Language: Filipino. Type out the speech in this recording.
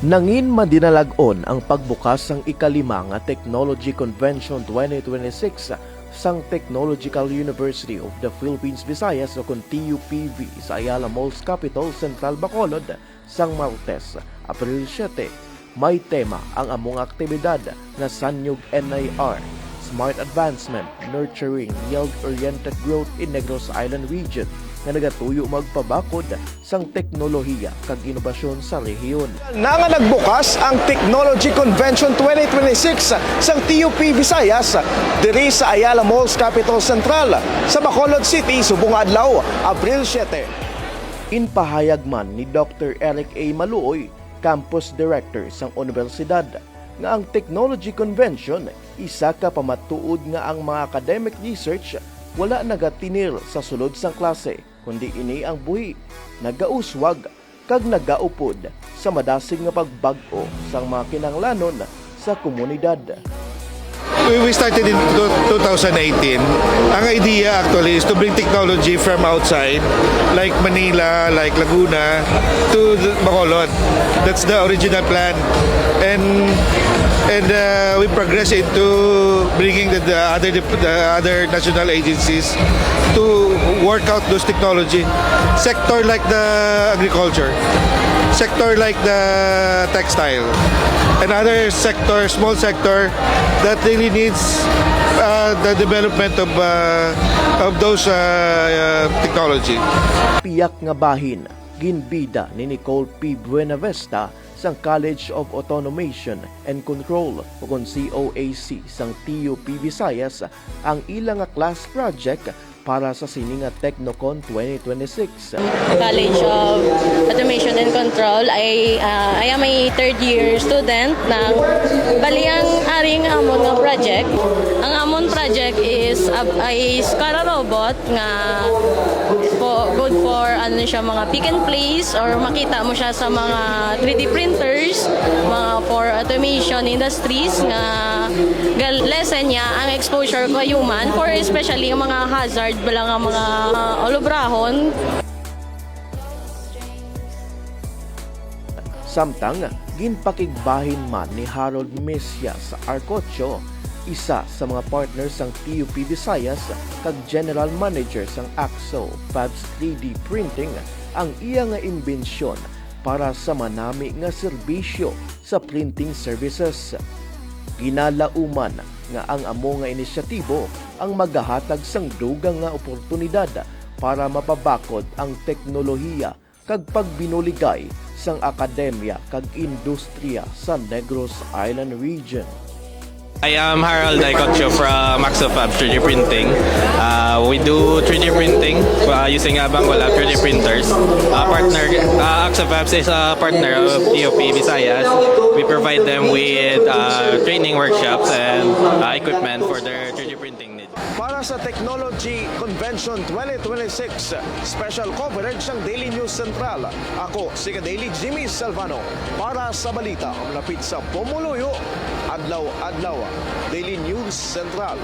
Nangin madinalagon ang pagbukas ng ikalima nga Technology Convention 2026 sang Technological University of the Philippines Visayas o kung TUPV sa Ayala Malls Capital, Central Bacolod sang Martes, Abril 7. May tema ang among aktibidad na Sanyog NIR, Smart Advancement, Nurturing Yield-Oriented Growth in Negros Island Region nga nagatuyo magpabakod sang teknolohiya kag inobasyon sa rehiyon. Nga nagbukas ang Technology Convention 2026 sang TUP Visayas diri sa Ayala Malls Capital Central sa Bacolod City, subong adlaw, Abril 7. Inpahayag man ni Dr. Eric A. Maluoy, Campus Director sang Universidad, nga ang Technology Convention isa ka pamatuod nga ang mga academic research wala nagatinil sa sulod sang klase, kundi ini ang buhi, nagauswag kag nagaupod sa madasig nga pagbag-o sang mga kinahanglanon sa komunidad. We started in 2018. Ang idea actually is to bring technology from outside, like Manila, like Laguna, to Bacolod. That's the original plan. And we progress into bringing the other national agencies to work out those technology. Sector like the agriculture, sector like the textile, another sector, small sector that really needs the development of those technology. Piyak nga bahin, ginbida ni Nicole P. Buenavesta sang College of Automation and Control o kung COAC sang TUP Visayas ang ilang nga class project para sa sininga Technocon 2026. College of Automation and Control I am a third year student ng baliang aring amon nga project. Ang amon project is a Skara robot nga good for ano siya, mga pick and place or makita mo siya sa mga 3D printers, mga for automation industries nga lesson niya ang exposure ko human for especially ang mga hazard bala nga mga olobrahon. Samtang ginpakigbahin man ni Harold Messia sa Arcocho, isa sa mga partners sang TUP Visayas kag General Manager sang AXO Fabs 3D Printing ang iya nga imbensyon para sa manami nga serbisyo sa printing services. Ginalauman nga ang amo nga inisyatibo ang magahatag sang dugang nga oportunidad para mapabakod ang teknolohiya kag pagbinuligay sang akademya kag industriya sa Negros Island Region. I am Harold Daicocho from Axo Fabs 3D Printing. We do 3D printing using Bangolab 3D printers. Axo Fabs is a partner of TUP Visayas. We provide them with training workshops and equipment for their 3D printing needs. Para sa Technology Convention 2026, special coverage ng Daily News Central. Ako, si Daily Jimmy Salvano, para sa balita ang lapit sa Pomuluyo, adlaw-adlaw, Daily News Central.